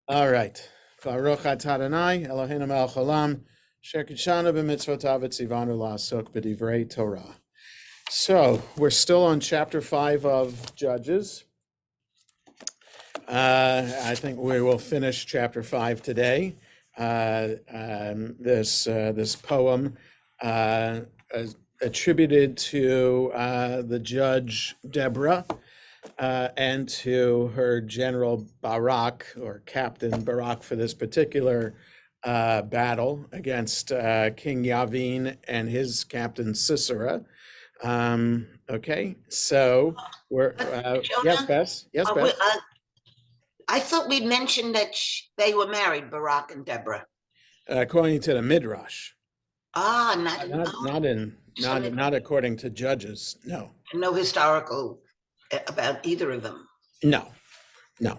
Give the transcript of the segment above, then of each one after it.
All right. Baruch atah Adonai, Eloheinu melech haolam, asher kidshanu b'mitzvotav v'tzivanu la'asok b'divrei Torah. So we're still on chapter 5 of Judges. I think we will finish chapter 5 today. This poem is attributed to the judge Deborah and to her general Barak, or Captain Barak, for this particular battle against King Yavin and his captain Sisera. Okay, so we're yes, Jonah, Bess. Yes, we, Bess. I thought we mentioned that they were married, Barak and Deborah. According to the Midrash, Ah, not according to Judges. No, no historical about either of them. no, no.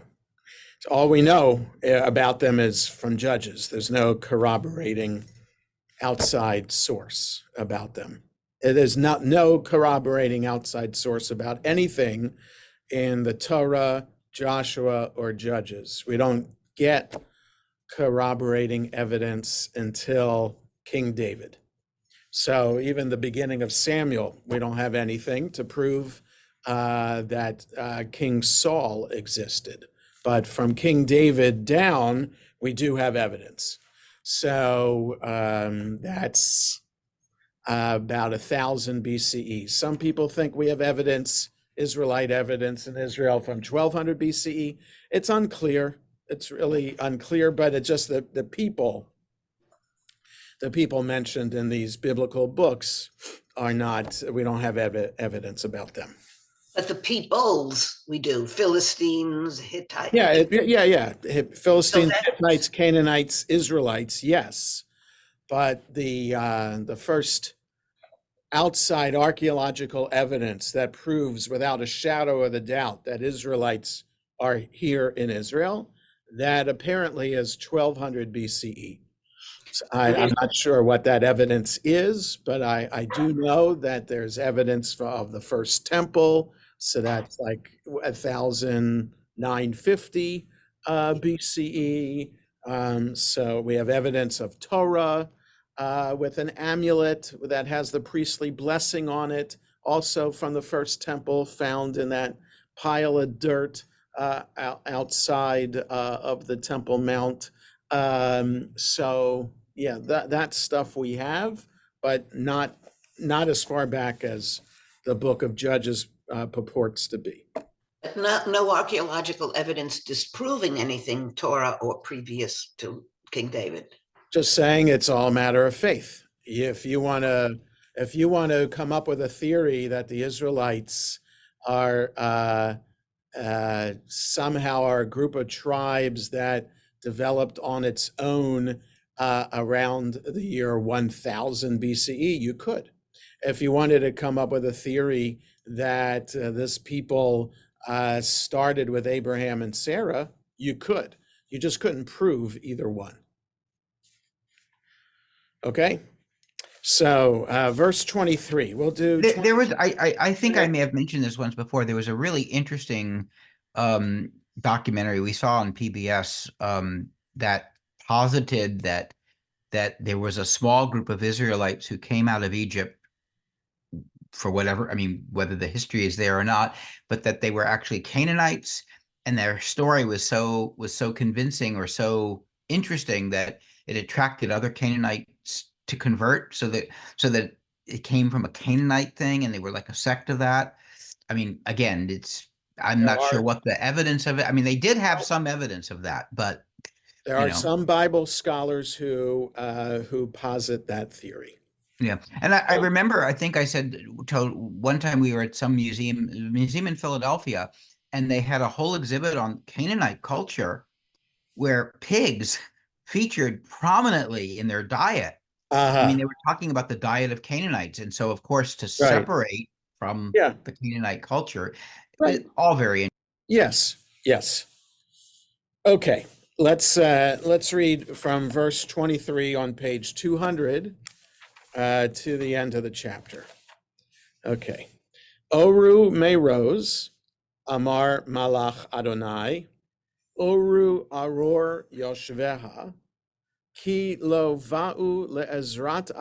So all we know about them is from Judges. There's no corroborating outside source about them. There's no corroborating outside source about anything in the Torah, Joshua, or Judges. We don't get corroborating evidence until King David. So even the beginning of Samuel, we don't have anything to prove that King Saul existed. But from King David down, we do have evidence. So that's about 1000 BCE. Some people think we have evidence, Israelite evidence in Israel from 1200 BCE. It's unclear. It's really unclear, but it's just the people mentioned in these biblical books are not, we don't have evidence about them. But the peoples we do, Philistines, Hittites. Yeah. Philistines, Hittites, Canaanites, Israelites, yes. But the first outside archaeological evidence that proves without a shadow of a doubt that Israelites are here in Israel, that apparently is 1200 BCE. So I'm not sure what that evidence is, but I do know that there's evidence of the first temple. So that's like 1950 BCE. So we have evidence of Torah with an amulet that has the priestly blessing on it, also from the first temple found in that pile of dirt outside of the Temple Mount. So yeah, that stuff we have, but not as far back as the book of Judges purports to be. But no archaeological evidence disproving anything Torah or previous to King David. Just saying it's all a matter of faith. If you want to come up with a theory that the Israelites are somehow are a group of tribes that developed on its own around the year 1000 BCE, you could. If you wanted to come up with a theory that this people started with Abraham and Sarah, you could. You just couldn't prove either one. Okay, so verse 23. We'll do. There was, I think I may have mentioned this once before. There was a really interesting documentary we saw on PBS that posited that there was a small group of Israelites who came out of Egypt for whatever, I mean, whether the history is there or not, but that they were actually Canaanites, and their story was so convincing or so interesting that it attracted other Canaanites to convert, so that it came from a Canaanite thing, and they were like a sect of that. I mean, again, I'm not sure what the evidence of it. I mean, they did have some evidence of that, but there are some Bible scholars who posit that theory. Yeah, and I remember, I think I said one time we were at some museum in Philadelphia, and they had a whole exhibit on Canaanite culture where pigs featured prominently in their diet. I mean, they were talking about the diet of Canaanites, and so of course to separate from the Canaanite culture, all very interesting. Yes. Okay, let's read from verse 23 on page 200 to the end of the chapter. Okay. Oru Meroz, Amar Malach Adonai, Oru aror yoshveha, ki lo va'u le'ezrat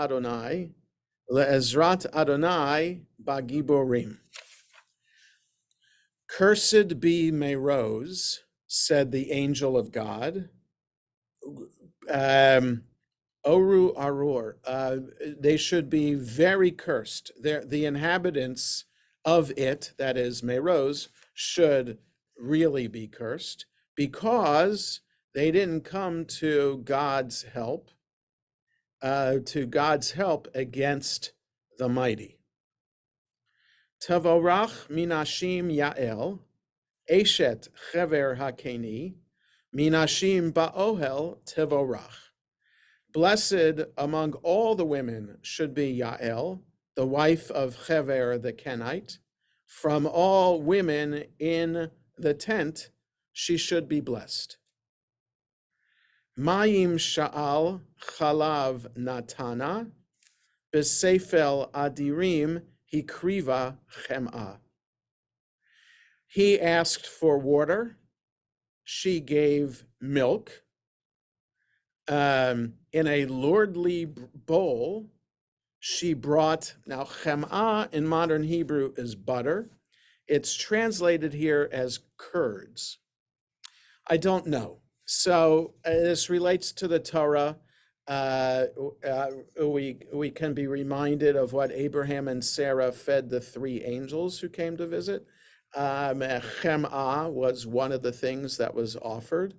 Adonai bagiborim. Cursed be Meroz, said the angel of God. Oru aror, they should be very cursed. The inhabitants of it, that is Meroz, should really be cursed because they didn't come to God's help against the mighty. Tavorach minashim Yael, Eshet Chever Hakeni, minashim ba'ohel tevorach. Blessed among all the women should be Yael, the wife of Chever the Kenite. From all women in the tent, she should be blessed. Mayim Sha'al Chalav Natana, Besefel Adirim Hikriva Chem'ah. He asked for water, she gave milk. In a lordly bowl, she brought, now chem'ah in modern Hebrew is butter. It's translated here as curds. I don't know. So this relates to the Torah. We can be reminded of what Abraham and Sarah fed the three angels who came to visit. Chem'ah was one of the things that was offered.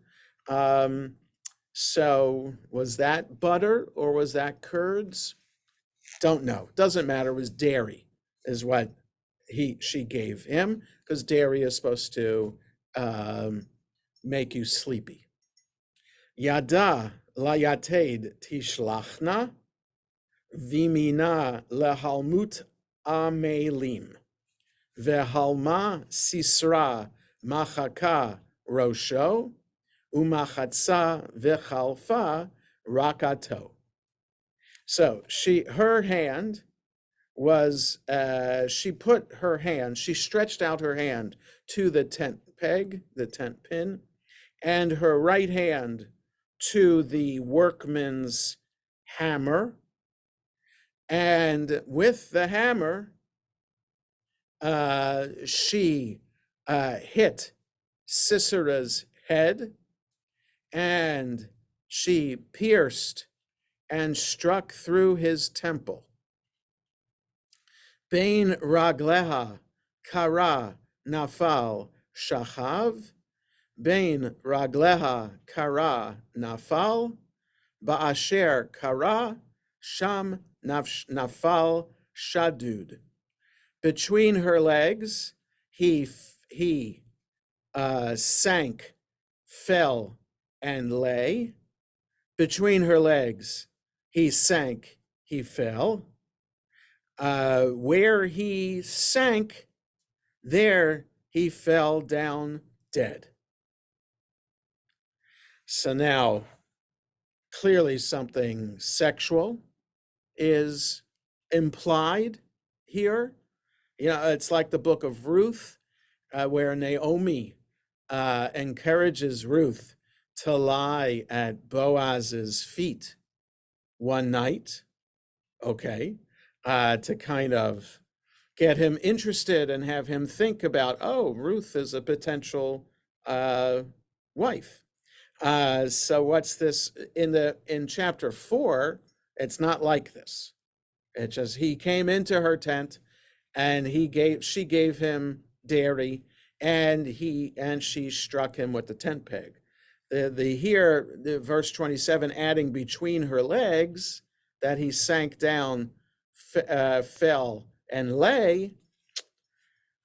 So was that butter or was that curds? Don't know. Doesn't matter. It was dairy is what she gave him, because dairy is supposed to make you sleepy. Yada layated tishlachna vimina lehalmut amelim vehalma sisra machaka rosho umachatsa vechalfa rakato. So her hand was, she stretched out her hand to the tent peg, the tent pin, and her right hand to the workman's hammer. And with the hammer, she hit Sisera's head, and she pierced and struck through his temple. Bein ragleha kara nafal shachav, bein ragleha kara nafal, ba'asher kara sham nafal shadud. Between her legs, he sank, fell, and lay. Between her legs, he sank, he fell. Where he sank, there he fell down dead. So now, clearly something sexual is implied here. You know, it's like the book of Ruth, where Naomi encourages Ruth to lie at Boaz's feet one night, okay, to kind of get him interested and have him think about, oh, Ruth is a potential wife. So what's this in chapter 4? It's not like this. It's just he came into her tent, and she gave him dairy, and she struck him with the tent peg. The verse 27, adding between her legs, that he sank down, fell, and lay.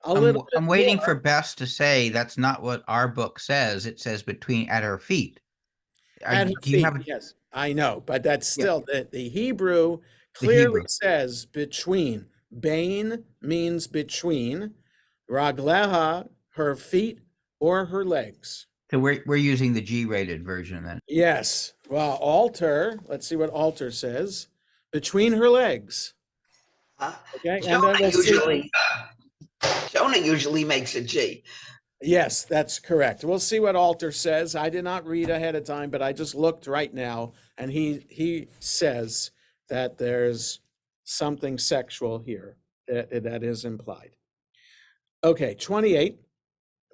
I'm waiting for Bess to say that's not what our book says. It says at her feet. Yes, I know, but that's still the Hebrew clearly says between. Bain means between. Ragleha, her feet or her legs. So we're using the G-rated version then. Yes. Well, Alter, let's see what Alter says. Between her legs. Okay. Jonah usually makes a G. Yes, that's correct. We'll see what Alter says. I did not read ahead of time, but I just looked right now, and he says that there's something sexual here that is implied. Okay, 28.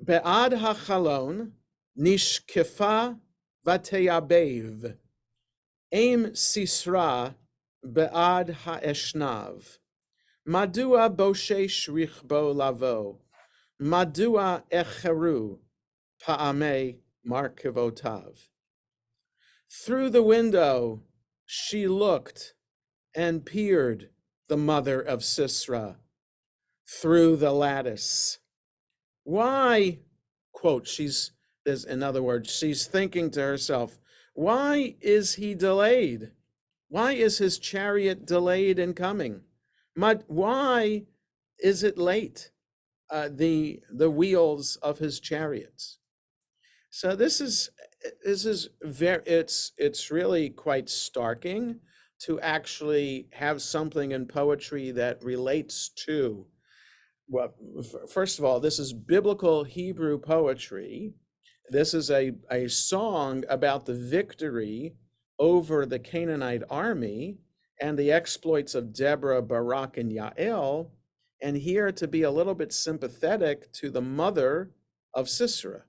Be'ad hachalon nishkefa vateyabev. Aim Sisra be'ad ha'eshnav. Madua boshesh richbo lavo. Madua echeru pa'amei markevotav. Through the window she looked and peered, the mother of Sisra, through the lattice. Why, quote, in other words, she's thinking to herself, why is he delayed? Why is his chariot delayed in coming? Why is it late? The wheels of his chariots. So this is very, it's really quite starking to actually have something in poetry that relates to, well, first of all, this is biblical Hebrew poetry. This is a song about the victory over the Canaanite army and the exploits of Deborah, Barak, and Yael, and here to be a little bit sympathetic to the mother of Sisera.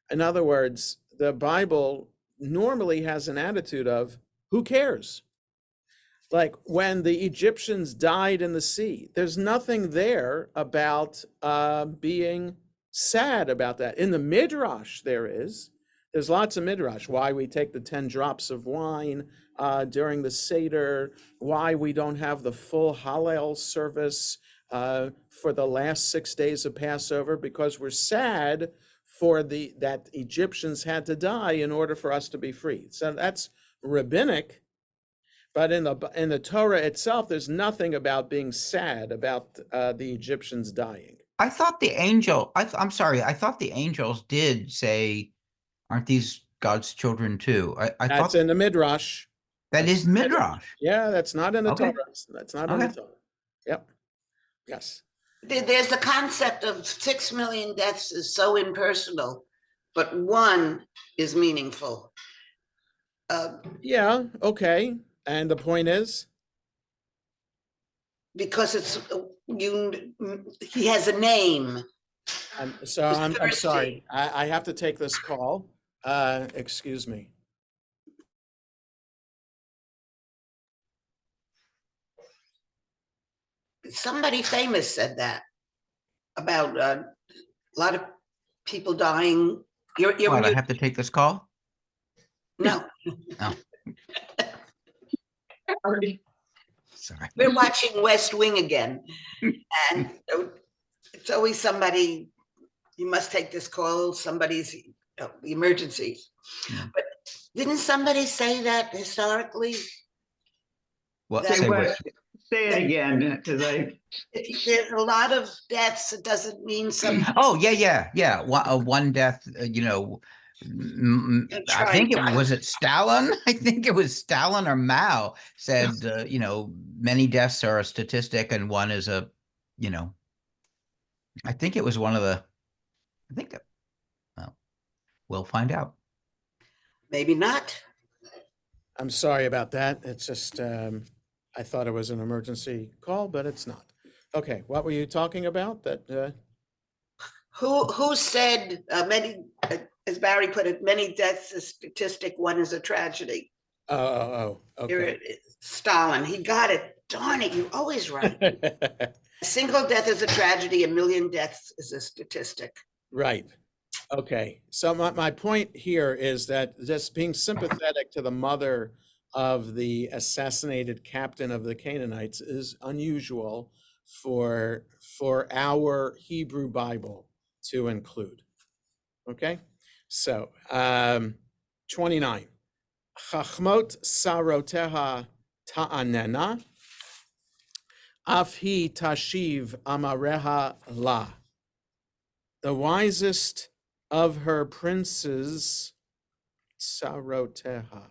In other words, the Bible normally has an attitude of, who cares? Like when the Egyptians died in the sea, there's nothing there about being sad about that. In the Midrash, there's lots of Midrash, why we take the 10 drops of wine during the Seder, why we don't have the full Hallel service for the last 6 days of Passover, because we're sad for that Egyptians had to die in order for us to be free. So that's rabbinic, but in the Torah itself, there's nothing about being sad about the Egyptians dying. I thought the angel. I'm sorry. I thought the angels did say, "Aren't these God's children too?" I That's thought in the Midrash. that is Midrash. Yeah, that's not in the Okay. Torah. That's not in the Okay. Torah. Yep. Yes. There's the concept of 6 million deaths is so impersonal, but one is meaningful. Yeah. Okay. And the point is, Because he has a name. I'm thirsty. sorry. I have to take this call. Excuse me. Somebody famous said that about a lot of people dying. You're What, I mute. have to take this call? No, Sorry. we're watching West Wing again, and it's always somebody. You must take this call. Somebody's emergency. Yeah. But didn't somebody say that historically? What? That- Say What? what? Say it again, because If there's a lot of deaths, it doesn't mean some. Oh, yeah. One death. I think it was it Stalin. I think it was Stalin or Mao said, many deaths are a statistic and one is a, I think it was one of the. Well, we'll find out. Maybe not. I'm sorry about that. It's just, I thought it was an emergency call, but it's not. Okay, what were you talking about? That Who said many, as Barry put it, many deaths is statistic, one is a tragedy. oh, Here okay. it is. Stalin, he got it. Darn it, you're always right. A single death is a tragedy, a million deaths is a statistic. Right. Okay. So my point here is that just being sympathetic to the mother of the assassinated captain of the Canaanites is unusual for our Hebrew Bible to include. Okay. So 29. Chachmot saroteha ta'anena, afhi tashiv amareha la. The wisest of her princes, saroteha,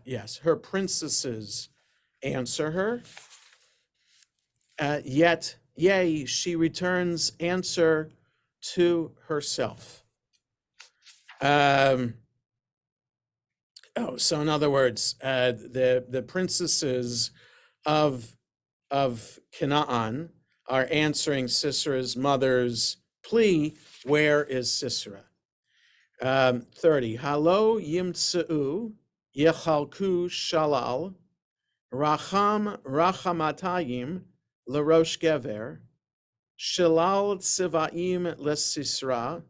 yes, her princesses answer her, yet Yea, she returns answer to herself. So in other words, the princesses of Canaan are answering Sisera's mother's plea, where is Sisera? 30. Halo yimtseu yechalku shalal racham rachamatayim lerosh gever shalal tzivaim lesisra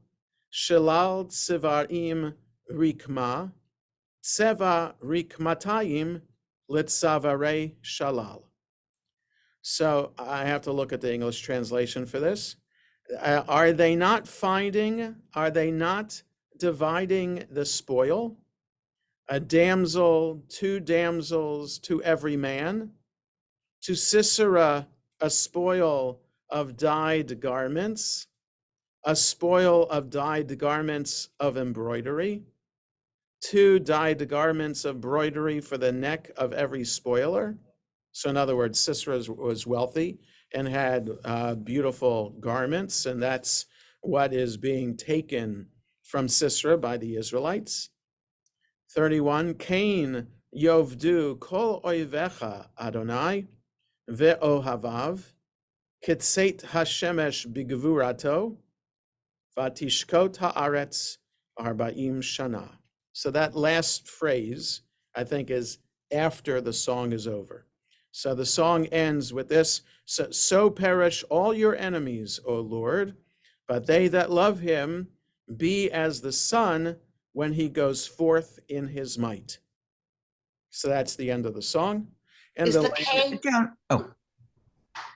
shalal tzivaim rikma tseva rikmatayim litzavare shalal. So I have to look at the English translation for this. Are they not dividing the spoil? A damsel, 2 damsels to every man. To Sisera, a spoil of dyed garments, a spoil of dyed garments of embroidery, 2 dyed garments of embroidery for the neck of every spoiler. So in other words, Sisera was wealthy and had beautiful garments, and that's what is being taken from Sisera by the Israelites. 31, Cain yovdu kol oivecha Adonai ve'ohavav kitzet hashemesh bigvurato vatishkot haaretz arba'im shana. So that last phrase, I think, is after the song is over. So the song ends with this, so perish all your enemies, O Lord, but they that love him be as the sun when he goes forth in his might. So that's the end of the song. And Is the Cain, Oh,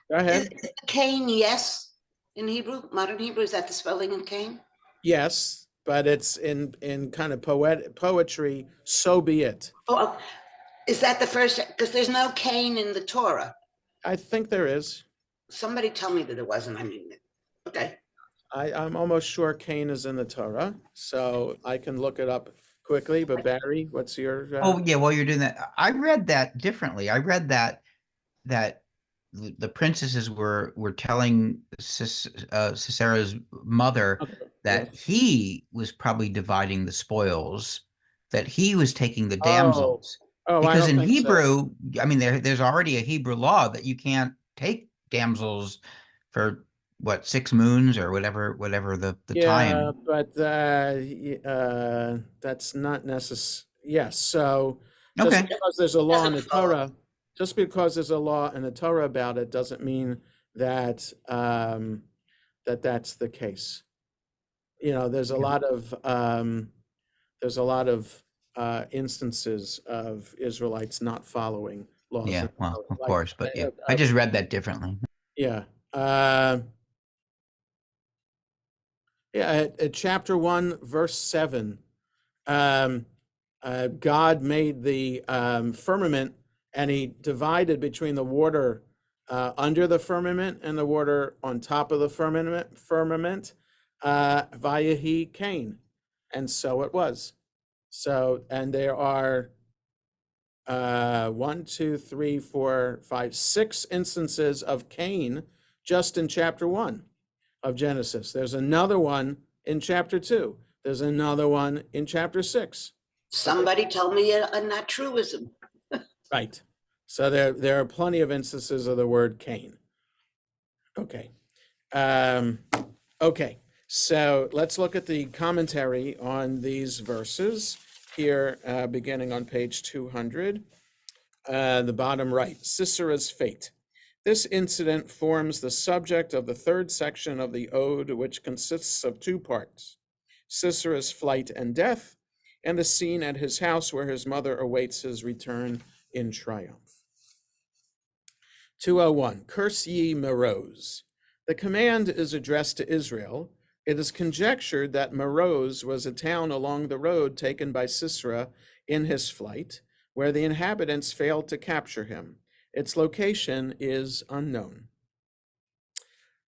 go ahead. is the Cain yes in Hebrew, modern Hebrew? Is that the spelling in Cain? Yes, but it's in kind of poetry, so be it. Oh, is that the first? Because there's no Cain in the Torah. I think there is. Somebody tell me that it wasn't. I mean, okay. I'm almost sure Cain is in the Torah, so I can look it up quickly. But Barry, what's your? oh yeah. While you're doing that, I read that differently. I read that the princesses were telling Sisera's mother Okay, that yes. he was probably dividing the spoils, that he was taking the Oh, damsels. I Because don't in think so. Hebrew, I mean, there's already a Hebrew law that you can't take damsels for what, 6 moons or whatever the Yeah, time. but that's not necessary. Yes, so just Okay. because there's a law in the Doesn't follow. Torah, just because there's a law in the Torah about it doesn't mean that that's the case. You know, there's a lot of instances of Israelites not following laws in Yeah, the well, Torah. of Like, course, but yeah, I just read that differently. yeah. At chapter 1, verse 7, God made the firmament, and he divided between the water under the firmament and the water on top of the firmament, Vayahi Cain. And so it was. So, and there are 1, 2, 3, 4, 5, 6 instances of Cain just in chapter 1 of Genesis. There's another one in chapter 2. There's another one in chapter 6. Somebody tell me a not truism. Right. So there are plenty of instances of the word Cain. Okay. Okay. So let's look at the commentary on these verses here, beginning on page 200, the bottom right, Sisera's fate. This incident forms the subject of the 3rd section of the ode, which consists of 2 parts: Sisera's flight and death, and the scene at his house where his mother awaits his return in triumph. 201, Curse ye Meroz. The command is addressed to Israel. It is conjectured that Meroz was a town along the road taken by Sisera in his flight, where the inhabitants failed to capture him. Its location is unknown.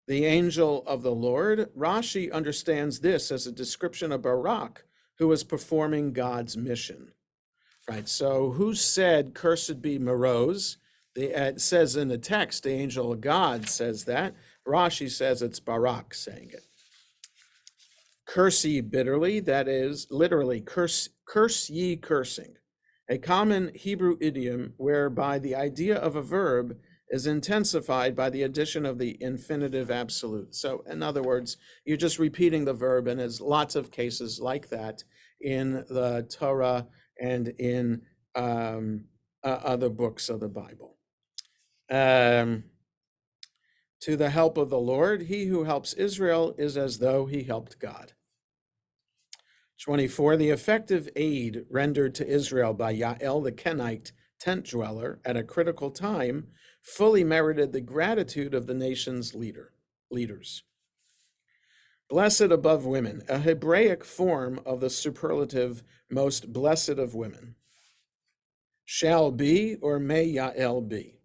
The angel of the Lord, Rashi understands this as a description of Barak, who was performing God's mission. Right, so who said, cursed be Meroz? It says in the text, the angel of God says that. Rashi says it's Barak saying it. Curse ye bitterly, that is literally curse ye cursing, a common Hebrew idiom whereby the idea of a verb is intensified by the addition of the infinitive absolute. So in other words, you're just repeating the verb, and there's lots of cases like that in the Torah and in other books of the Bible. To the help of the Lord, he who helps Israel is as though he helped God. 24, the effective aid rendered to Israel by Yael the Kenite tent dweller at a critical time fully merited the gratitude of the nation's leaders. Blessed above women, a Hebraic form of the superlative most blessed of women. Shall be or may Yael be.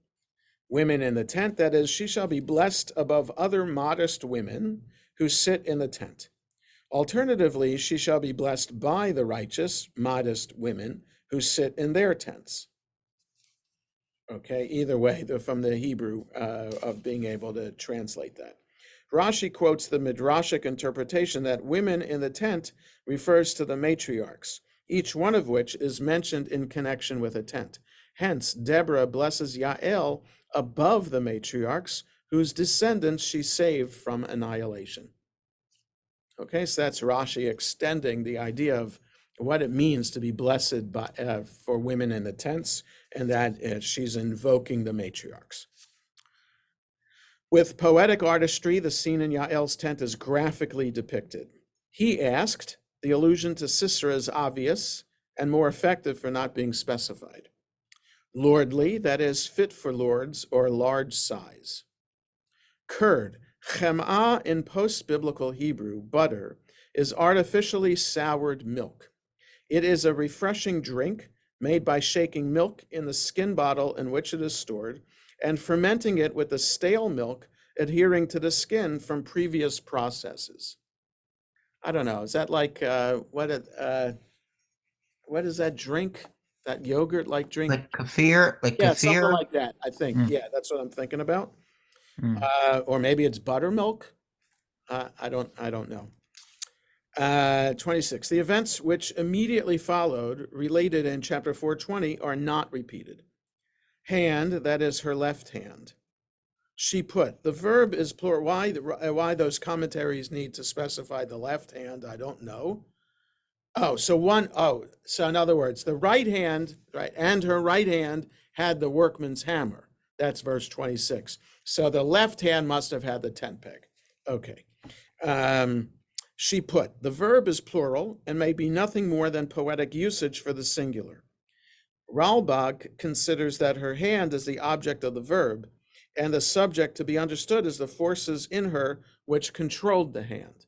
Women in the tent, that is, she shall be blessed above other modest women who sit in the tent. Alternatively, she shall be blessed by the righteous, modest women who sit in their tents. Okay, either way, they're from the Hebrew of being able to translate that. Rashi quotes the Midrashic interpretation that women in the tent refers to the matriarchs, each one of which is mentioned in connection with a tent. Hence, Deborah blesses Yael above the matriarchs, whose descendants she saved from annihilation. Okay, so that's Rashi extending the idea of what it means to be blessed by, for women in the tents, and that she's invoking the matriarchs. With poetic artistry, the scene in Yael's tent is graphically depicted. He asked, the allusion to Sisera is obvious and more effective for not being specified. Lordly, that is fit for lords or large size. Curd, chem'ah in post-biblical Hebrew, butter, is artificially soured milk. It is a refreshing drink made by shaking milk in the skin bottle in which it is stored and fermenting it with the stale milk adhering to the skin from previous processes. I don't know, is that like, what is that drink? That yogurt-like drink? Like kefir, Yeah, something like that, I think. Mm. Yeah, that's what I'm thinking about. Mm. Or maybe it's buttermilk. I don't know. 26. The events which immediately followed, related in chapter 420, are not repeated. Hand, that is her left hand. She put. The verb is plural. Why those commentaries need to specify the left hand, I don't know. So in other words, the right hand, right, and her right hand had the workman's hammer. That's verse 26. So the left hand must have had the tent peg. Okay. She put. The verb is plural and may be nothing more than poetic usage for the singular. Ralbag considers that her hand is the object of the verb, and the subject to be understood as the forces in her which controlled the hand.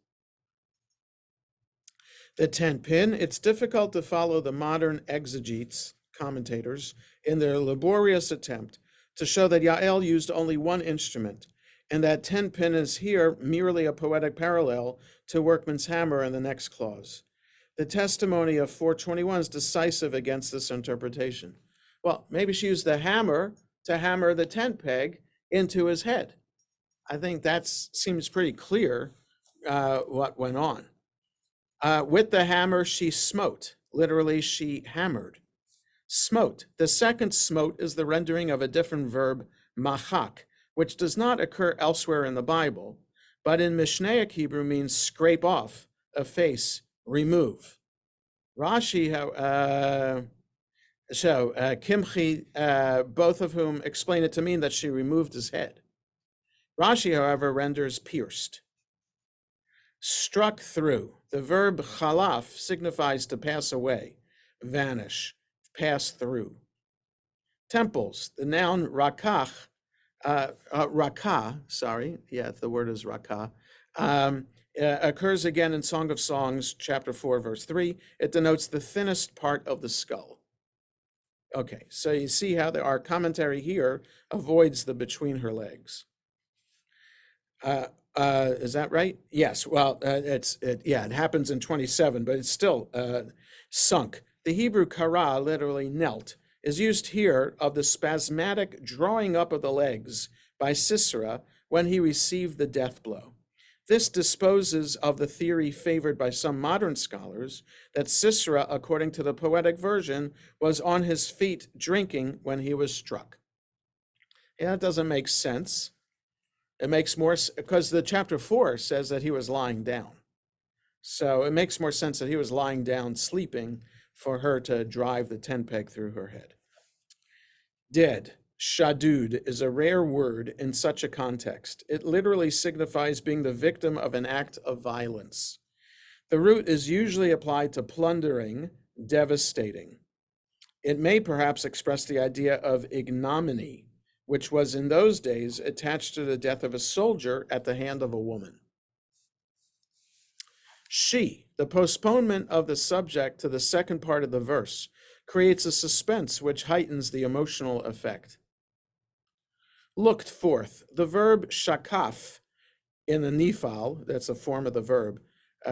The tent pin, it's difficult to follow the modern exegetes, commentators, in their laborious attempt to show that Yael used only one instrument, and that tent pin is here merely a poetic parallel to workman's hammer in the next clause. The testimony of 421 is decisive against this interpretation. Well, maybe she used the hammer to hammer the tent peg into his head. I think that seems pretty clear what went on. With the hammer, she smote. Literally, she hammered. Smote. The second smote is the rendering of a different verb, machak, which does not occur elsewhere in the Bible, but in Mishnaic Hebrew means scrape off, efface, remove. Rashi, Kimchi, both of whom explain it to mean that she removed his head. Rashi, however, renders pierced. Struck through. The verb chalaf signifies to pass away, vanish, pass through. Temples, the noun rakah, the word is rakah, occurs again in Song of Songs, chapter 4, verse 3. It denotes the thinnest part of the skull. Okay, so you see how our commentary here avoids the between her legs. Is that right? Yes. Well, it happens in 27, but it's still sunk. The Hebrew kara, literally knelt, is used here of the spasmodic drawing up of the legs by Sisera when he received the death blow. This disposes of the theory favored by some modern scholars that Sisera, according to the poetic version, was on his feet drinking when he was struck. Yeah, that doesn't make sense. It makes more, because the chapter 4 says that he was lying down. So it makes more sense that he was lying down sleeping for her to drive the tent peg through her head. Dead, shadud, is a rare word in such a context. It literally signifies being the victim of an act of violence. The root is usually applied to plundering, devastating. It may perhaps express the idea of ignominy, which was in those days attached to the death of a soldier at the hand of a woman. She, the postponement of the subject to the second part of the verse, creates a suspense which heightens the emotional effect. Looked forth. The verb shakaf in the nifal, that's a form of the verb,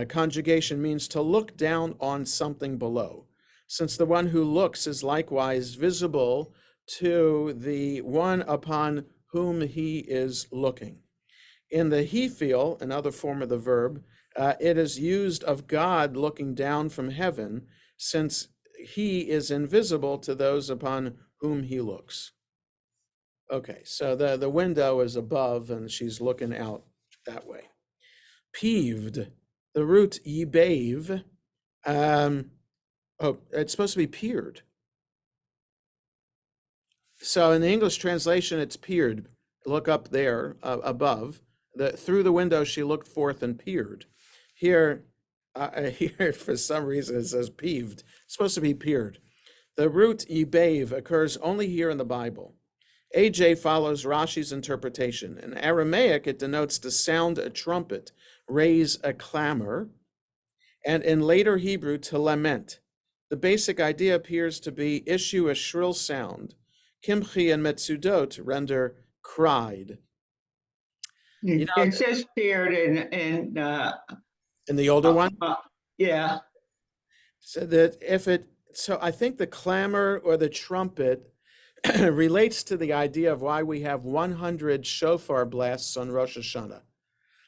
conjugation means to look down on something below, since the one who looks is likewise visible to the one upon whom he is looking. In the hefil, another form of the verb, it is used of God looking down from heaven, since he is invisible to those upon whom he looks. Okay, so the window is above and she's looking out that way. Peeved, the root yibave, it's supposed to be peered. So in the English translation, it's peered. Look up there above. Through the window, she looked forth and peered. Here, for some reason, it says peeved. It's supposed to be peered. The root yibave occurs only here in the Bible. AJ follows Rashi's interpretation. In Aramaic, it denotes to sound a trumpet, raise a clamor, and in later Hebrew, to lament. The basic idea appears to be issue a shrill sound. Kimchi and Metsudot render cried. You know, It says peered in the older one? Yeah. So that so I think the clamor or the trumpet relates to the idea of why we have 100 shofar blasts on Rosh Hashanah.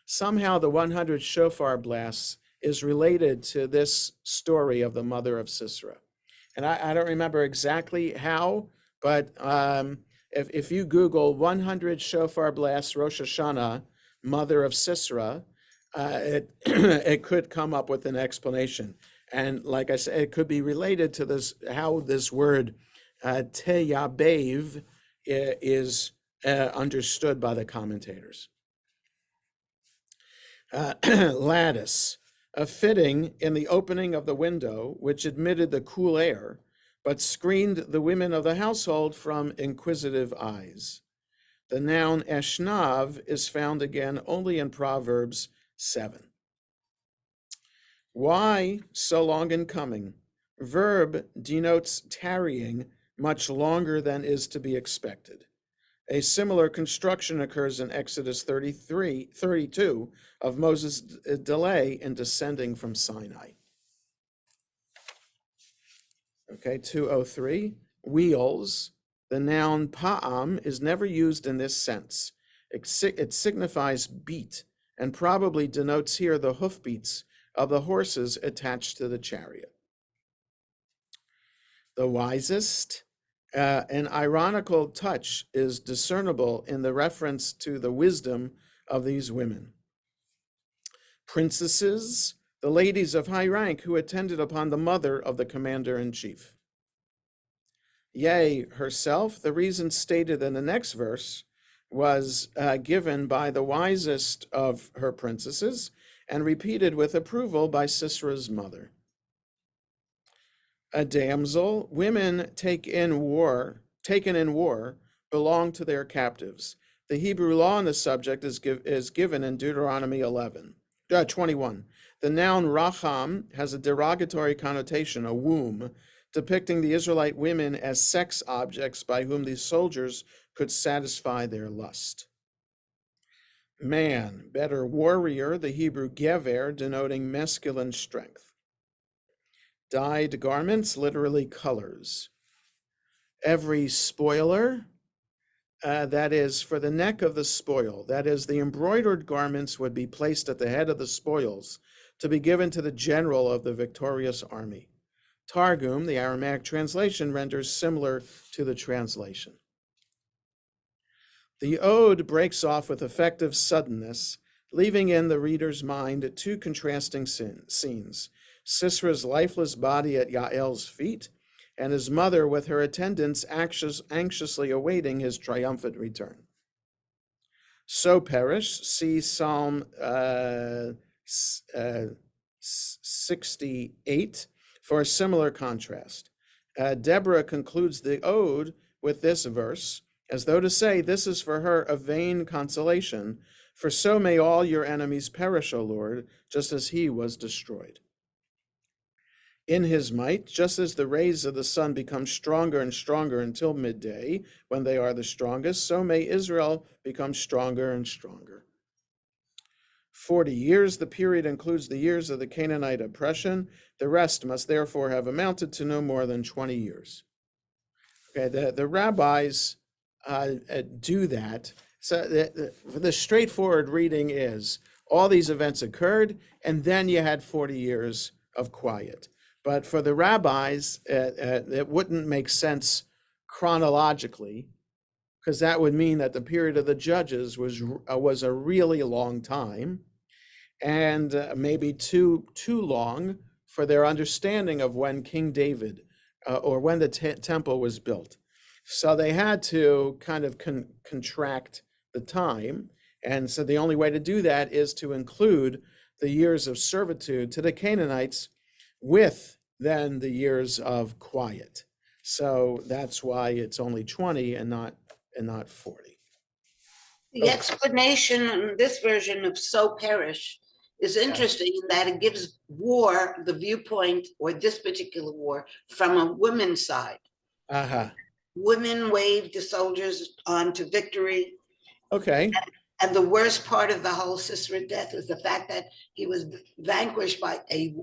Somehow the 100 shofar blasts is related to this story of the mother of Sisera. And I don't remember exactly how, but if you Google 100 shofar blasts Rosh Hashanah, mother of Sisera, it could come up with an explanation. And like I said, it could be related to this, how this word teyabev is understood by the commentators. Lattice, a fitting in the opening of the window, which admitted the cool air, but screened the women of the household from inquisitive eyes. The noun eshnav is found again only in Proverbs 7. Why so long in coming? Verb denotes tarrying much longer than is to be expected. A similar construction occurs in Exodus 32 of Moses' delay in descending from Sinai. Okay, 203, wheels. The noun pa'am is never used in this sense. It signifies beat and probably denotes here the hoofbeats of the horses attached to the chariot. The wisest, an ironical touch is discernible in the reference to the wisdom of these women. Princesses, the ladies of high rank who attended upon the mother of the commander-in-chief. Yea, herself, the reason stated in the next verse, was given by the wisest of her princesses and repeated with approval by Sisera's mother. A damsel, women taken in war, belong to their captives. The Hebrew law on the subject is given in Deuteronomy 21. The noun racham has a derogatory connotation, a womb, depicting the Israelite women as sex objects by whom these soldiers could satisfy their lust. Man, better warrior, the Hebrew gever, denoting masculine strength. Dyed garments, literally colors. Every spoiler, that is, for the neck of the spoil. That is, the embroidered garments would be placed at the head of the spoils to be given to the general of the victorious army. Targum, the Aramaic translation, renders similar to the translation. The ode breaks off with effective suddenness, leaving in the reader's mind two contrasting scenes: Sisera's lifeless body at Yael's feet, and his mother with her attendants anxiously awaiting his triumphant return. So perish, see Psalm 68 for a similar contrast. Deborah concludes the ode with this verse, as though to say, this is for her a vain consolation, for so may all your enemies perish, O Lord, just as he was destroyed. In his might, just as the rays of the sun become stronger and stronger until midday, when they are the strongest, so may Israel become stronger and stronger. 40 years, the period includes the years of the Canaanite oppression. The rest must therefore have amounted to no more than 20 years. Okay, the rabbis do that. So the straightforward reading is all these events occurred, and then you had 40 years of quiet. But for the rabbis, it wouldn't make sense chronologically, because that would mean that the period of the judges was a really long time, and maybe too long for their understanding of when King David or when the temple was built. So they had to kind of contract the time, and so the only way to do that is to include the years of servitude to the Canaanites with then the years of quiet. So that's why it's only 20 and not 40. The explanation in this version of so perish is interesting in that it gives war the viewpoint, or this particular war, from a woman's side. Uh-huh. Women waved the soldiers on to victory. Okay. And the worst part of the whole Sisera death was the fact that he was vanquished by a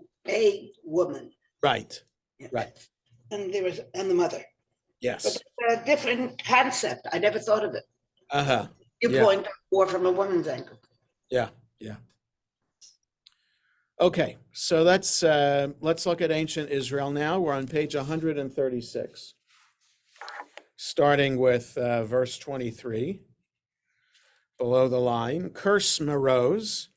woman. Right. Right. And the mother. Yes. But it's a different concept. I never thought of it. Uh-huh. Viewpoint of war from a woman's angle. Yeah. Okay, so let's look at ancient Israel now. We're on page 136, starting with verse 23. Below the line, Curse Meroz.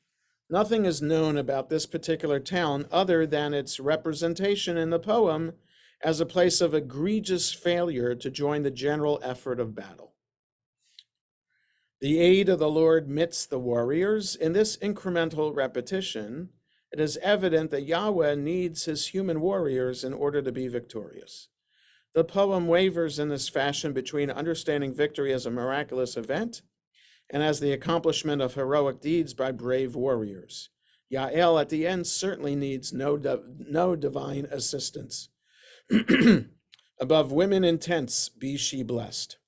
Nothing is known about this particular town other than its representation in the poem as a place of egregious failure to join the general effort of battle. The aid of the Lord midst the warriors. In this incremental repetition, it is evident that Yahweh needs his human warriors in order to be victorious. The poem wavers in this fashion between understanding victory as a miraculous event and as the accomplishment of heroic deeds by brave warriors. Yael at the end certainly needs no divine assistance. Above women in tents, be she blessed.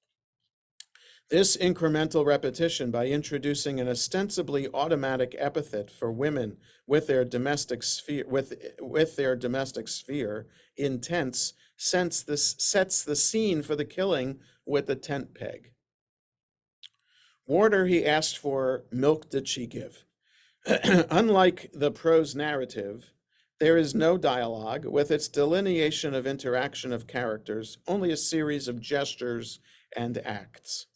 This incremental repetition, by introducing an ostensibly automatic epithet for women with their domestic sphere, with their domestic sphere in tents, sets the scene for the killing with the tent peg. Water he asked for, milk did she give. Unlike the prose narrative, there is no dialogue with its delineation of interaction of characters, only a series of gestures and acts.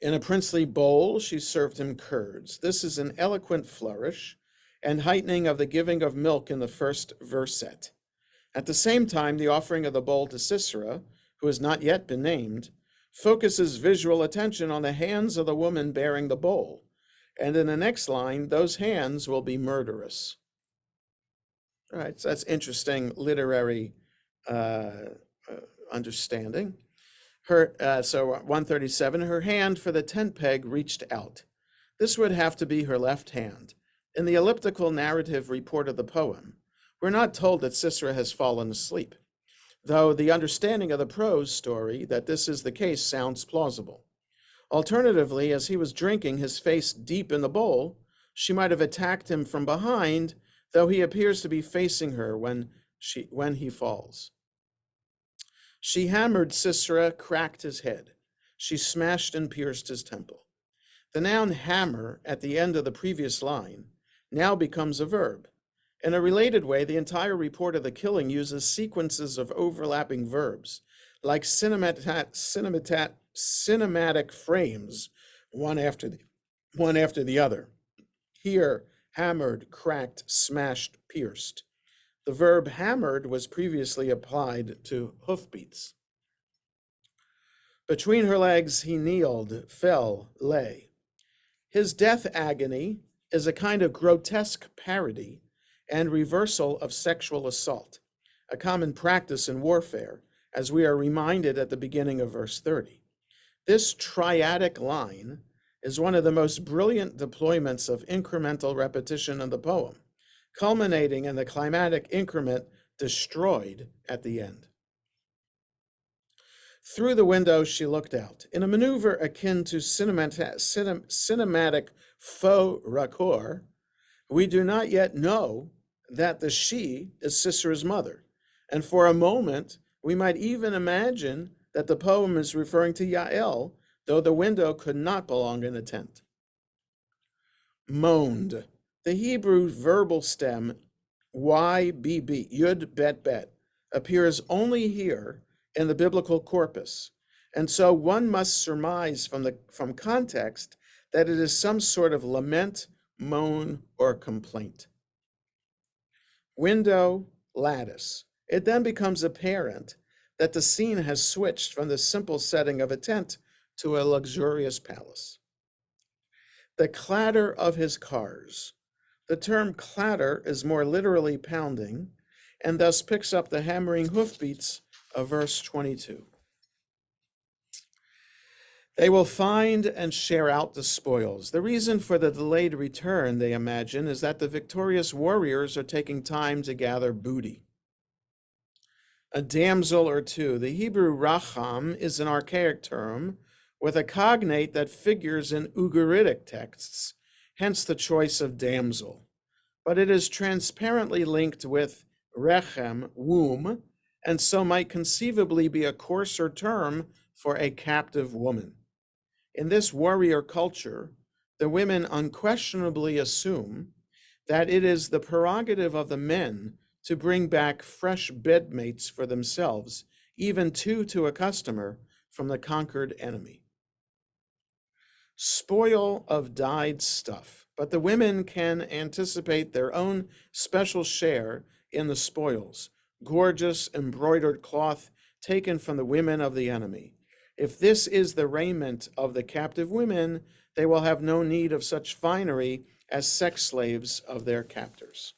In a princely bowl, she served him curds. This is an eloquent flourish and heightening of the giving of milk in the first verset. At the same time, the offering of the bowl to Sisera, who has not yet been named, focuses visual attention on the hands of the woman bearing the bowl. And in the next line, those hands will be murderous. All right, so that's interesting literary understanding. So 137, her hand for the tent peg reached out. This would have to be her left hand. In the elliptical narrative report of the poem, we're not told that Sisera has fallen asleep, though the understanding of the prose story that this is the case sounds plausible. Alternatively, as he was drinking, his face deep in the bowl, she might have attacked him from behind, though he appears to be facing her when he falls. She hammered Sisera, cracked his head. she smashed and pierced his temple. The noun hammer at the end of the previous line now becomes a verb. In a related way, the entire report of the killing uses sequences of overlapping verbs, like cinematic frames, one after the other. Here, hammered, cracked, smashed, pierced. The verb hammered was previously applied to hoofbeats. Between her legs, he kneeled, fell, lay. His death agony is a kind of grotesque parody and reversal of sexual assault, a common practice in warfare, as we are reminded at the beginning of verse 30. This triadic line is one of the most brilliant deployments of incremental repetition in the poem, culminating in the climatic increment destroyed at the end. Through the window, she looked out. In a maneuver akin to cinematic faux raccord, we do not yet know that the she is Sisera's mother. And for a moment, we might even imagine that the poem is referring to Yael, though the window could not belong in a tent. Moaned. The Hebrew verbal stem YBB, Yud Bet Bet, appears only here in the biblical corpus. And so one must surmise from context that it is some sort of lament, moan, or complaint. Window, lattice. It then becomes apparent that the scene has switched from the simple setting of a tent to a luxurious palace. The clatter of his cars. The term clatter is more literally pounding, and thus picks up the hammering hoofbeats of verse 22. They will find and share out the spoils. The reason for the delayed return, they imagine, is that the victorious warriors are taking time to gather booty. A damsel or two. The Hebrew racham is an archaic term with a cognate that figures in Ugaritic texts, hence the choice of damsel. But it is transparently linked with rechem, womb, and so might conceivably be a coarser term for a captive woman. In this warrior culture, the women unquestionably assume that it is the prerogative of the men to bring back fresh bedmates for themselves, even two to a customer, from the conquered enemy. Spoil of dyed stuff, but the women can anticipate their own special share in the spoils, gorgeous embroidered cloth taken from the women of the enemy. If this is the raiment of the captive women, they will have no need of such finery as sex slaves of their captors.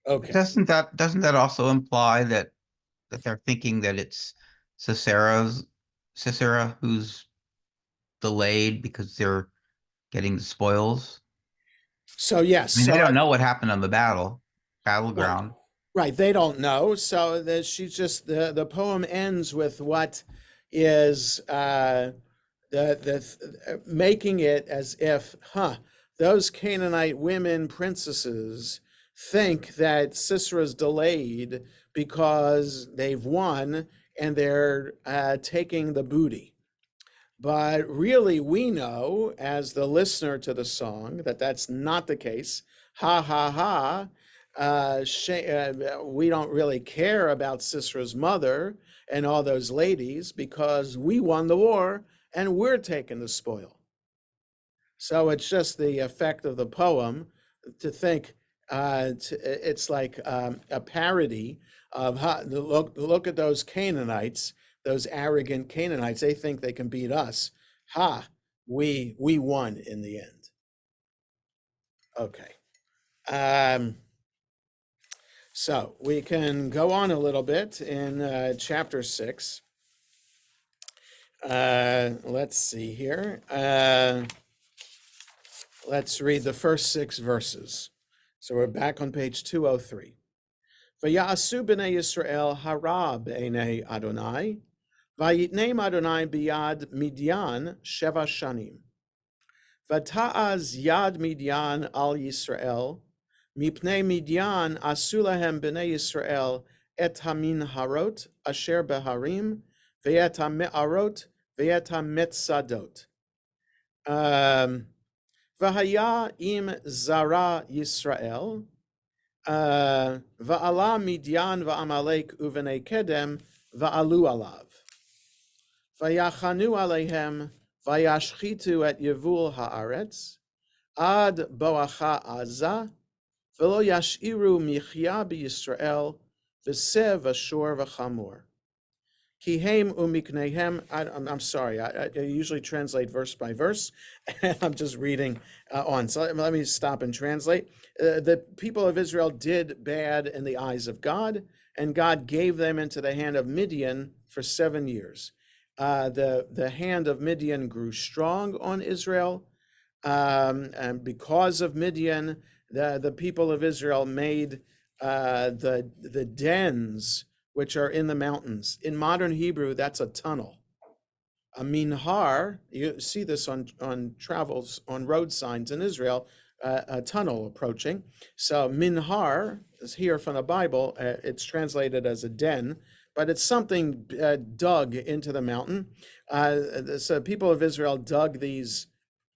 Okay. Doesn't that also imply that they're thinking that it's Sisera who's delayed because they're getting the spoils? So yes, I mean, so they don't know what happened on the battleground. right, they don't know. So she's just the poem ends with what is making it as if, those Canaanite women princesses think that Sisera's delayed because they've won and they're taking the booty. But really, we know, as the listener to the song, that that's not the case. Ha, ha, ha. We don't really care about Sisera's mother and all those ladies because we won the war and we're taking the spoil. So it's just the effect of the poem to think it's like a parody of look at those Canaanites, those arrogant Canaanites. They think they can beat us. We won in the end. Okay. So we can go on a little bit in chapter 6. Let's see here. Let's read the first 6 verses. So we're back on page 203. V'ya'asu b'nei Yisrael hara b'einei Adonai, v'yitneim Adonai biyad Midian sheva shanim. V'ta'az yad Midian al Yisrael, mipnei Midian asu lahem b'nei Yisrael et hamin harot asher beharim, ve'et ha'me'arot, ve'et ha'metzadot. V'haya im zara Yisrael, va'ala Midyan va'amalek uvenei kedem va'alu alav. Vayachanu alehem, vayashchitu et yevul haaretz, ad boacha aza, velo yashiru michya b'Yisrael, v'sev ashur v'chamor. Kihem umiknehem. I'm sorry. I usually translate verse by verse, and I'm just reading on. So let me stop and translate. The people of Israel did bad in the eyes of God, and God gave them into the hand of Midian for 7 years. The hand of Midian grew strong on Israel, and because of Midian, the people of Israel made the dens which are in the mountains. In modern Hebrew, that's a tunnel. A minhar, you see this on travels, on road signs in Israel, a tunnel approaching. So minhar is here from the Bible. It's translated as a den, but it's something dug into the mountain. So people of Israel dug these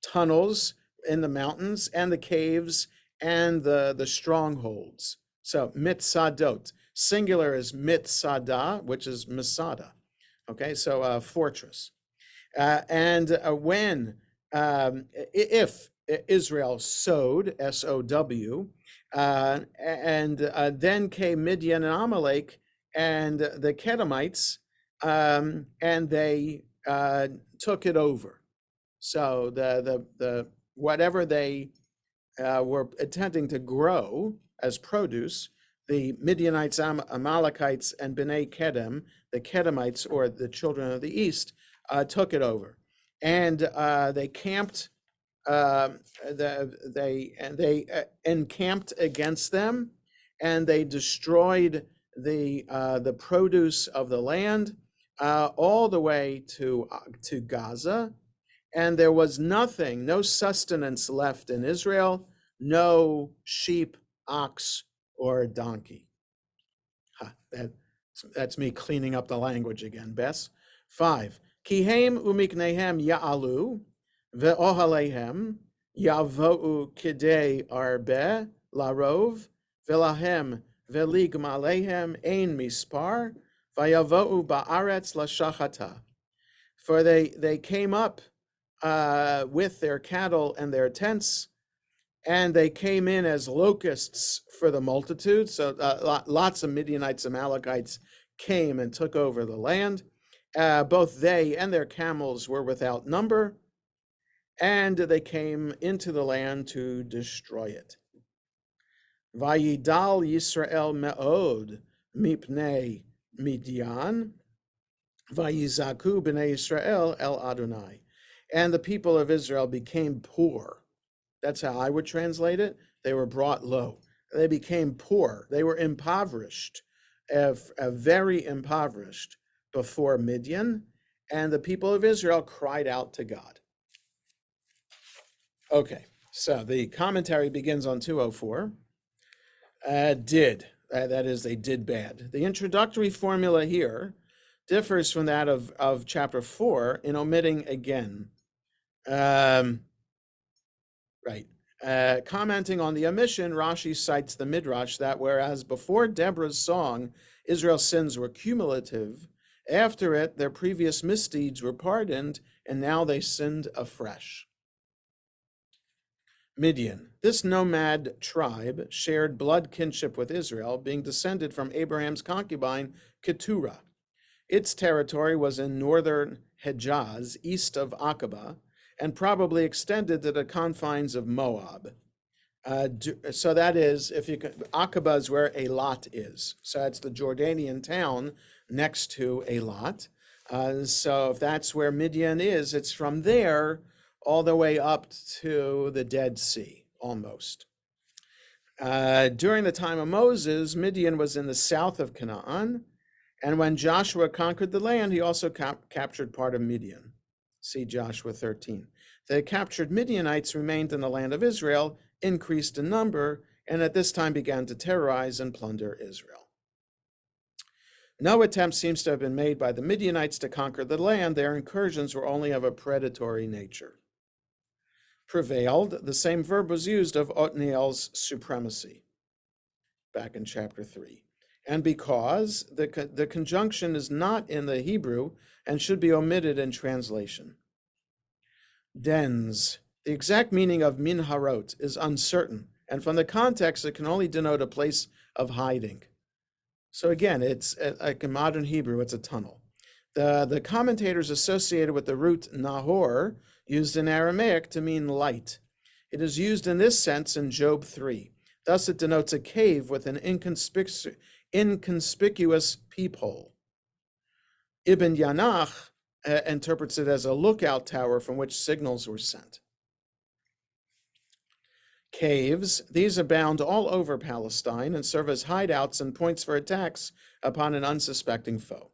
tunnels in the mountains and the caves and the strongholds. So mitzadot. Singular is mitzada, which is Masada. Okay, so fortress. When, if Israel sowed, S-O-W, and then came Midian and Amalek and the Kedemites, and they took it over. So the whatever they were attempting to grow as produce, the Midianites, Amalekites, and Bnei Kedem, the Kedemites, or the children of the east, took it over, and they camped. They encamped against them, and they destroyed the produce of the land all the way to Gaza, and there was nothing, no sustenance left in Israel, no sheep, ox, or a donkey. That's me cleaning up the language again, Bess. 5. Kihem umiknehem ya'alu ve'ohalehem yavo'u kidei arbe larov velahem veligmalehem ein mispar vayavo'u ba'aretz lashachata. For they came up with their cattle and their tents, and they came in as locusts for the multitude. So lots of Midianites, Amalekites came and took over the land. Both they and their camels were without number, and they came into the land to destroy it. Vayidal Yisrael me'od mipnei Midian, vayizaku b'nei Yisrael el Adonai. And the people of Israel became poor. That's how I would translate it. They were brought low. They became poor. They were impoverished, very impoverished before Midian, and the people of Israel cried out to God. Okay, so the commentary begins on 204. That is, they did bad. The introductory formula here differs from that of chapter 4 in omitting again. Right. Commenting on the omission, Rashi cites the Midrash that whereas before Deborah's song, Israel's sins were cumulative, after it, their previous misdeeds were pardoned, and now they sinned afresh. Midian. This nomad tribe shared blood kinship with Israel, being descended from Abraham's concubine, Keturah. Its territory was in northern Hejaz, east of Aqaba, and probably extended to the confines of Moab. So that is, if you can, Aqaba is where Eilat is. So that's the Jordanian town next to Eilat. So if that's where Midian is, it's from there all the way up to the Dead Sea, almost. During the time of Moses, Midian was in the south of Canaan, and when Joshua conquered the land, he also captured part of Midian. See Joshua 13. The captured Midianites remained in the land of Israel, increased in number, and at this time began to terrorize and plunder Israel. No attempt seems to have been made by the Midianites to conquer the land. Their incursions were only of a predatory nature. Prevailed, the same verb was used of Othniel's supremacy, back in chapter 3. And because the conjunction is not in the Hebrew and should be omitted in translation. Dens. The exact meaning of minharot is uncertain, and from the context, it can only denote a place of hiding. So again, it's like in modern Hebrew, it's a tunnel. The commentators associated with the root nahor used in Aramaic to mean light. It is used in this sense in Job 3. Thus, it denotes a cave with an inconspicuous peephole. Ibn Yanach interprets it as a lookout tower from which signals were sent. Caves, these abound all over Palestine and serve as hideouts and points for attacks upon an unsuspecting foe.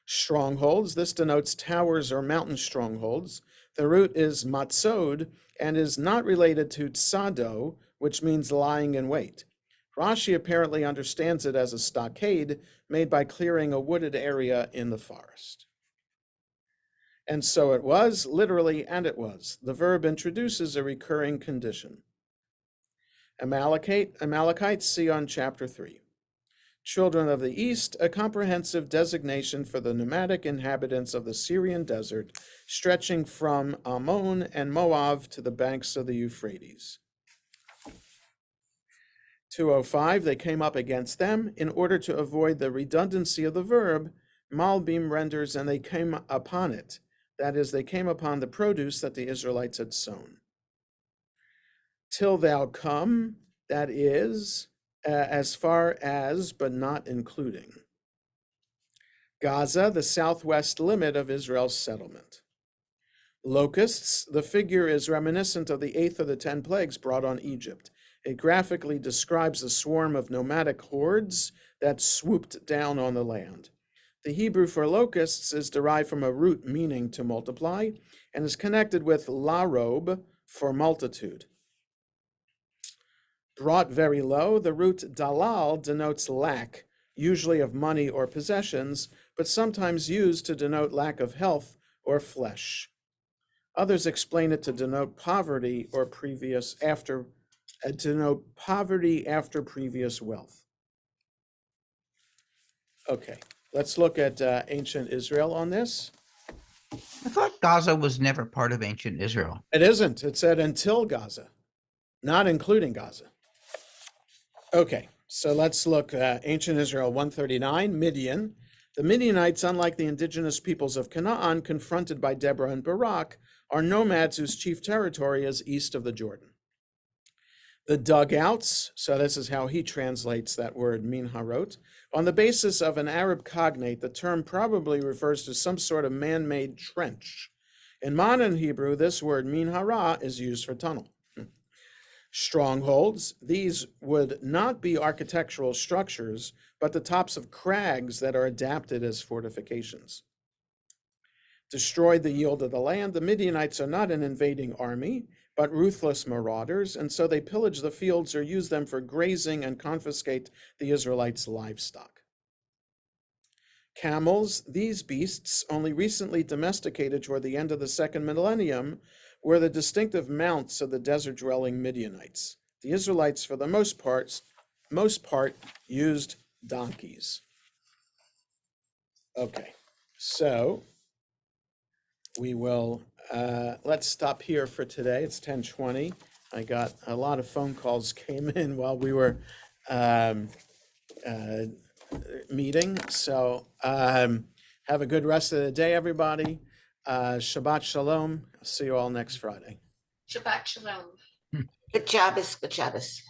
Strongholds, this denotes towers or mountain strongholds. The root is matzod and is not related to tsado, which means lying in wait. Rashi apparently understands it as a stockade made by clearing a wooded area in the forest. And so it was, literally, and it was. The verb introduces a recurring condition. Amalekites, see on chapter 3. Children of the East, a comprehensive designation for the nomadic inhabitants of the Syrian desert, stretching from Ammon and Moab to the banks of the Euphrates. 205, they came up against them. In order to avoid the redundancy of the verb, Malbim renders, and they came upon it. That is, they came upon the produce that the Israelites had sown. Till thou come, that is, as far as, but not including. Gaza, the southwest limit of Israel's settlement. Locusts, the figure is reminiscent of the 8th of the 10 plagues brought on Egypt. It graphically describes a swarm of nomadic hordes that swooped down on the land. The Hebrew for locusts is derived from a root meaning to multiply and is connected with larob for multitude. Brought very low, the root dalal denotes lack, usually of money or possessions, but sometimes used to denote lack of health or flesh. Others explain it to denote poverty or after previous wealth. Okay. Let's look at ancient Israel on this. I thought Gaza was never part of ancient Israel. It isn't. It said until Gaza, not including Gaza. Okay, so let's look ancient Israel 139, Midian. The Midianites, unlike the indigenous peoples of Canaan, confronted by Deborah and Barak, are nomads whose chief territory is east of the Jordan. The dugouts, so this is how he translates that word, minharot. On the basis of an Arab cognate, the term probably refers to some sort of man-made trench. In modern Hebrew, this word minhara is used for tunnel. Strongholds, these would not be architectural structures, but the tops of crags that are adapted as fortifications. Destroyed the yield of the land, the Midianites are not an invading army, but ruthless marauders, and so they pillage the fields or use them for grazing and confiscate the Israelites' livestock. Camels, these beasts, only recently domesticated toward the end of the second millennium, were the distinctive mounts of the desert-dwelling Midianites. The Israelites, for the most part, used donkeys. Okay, so we will let's stop here for today. It's 10:20. I got a lot of phone calls came in while we were meeting. So have a good rest of the day, everybody. Shabbat Shalom. I'll see you all next Friday. Shabbat Shalom. Good Shabbos, good Shabbos.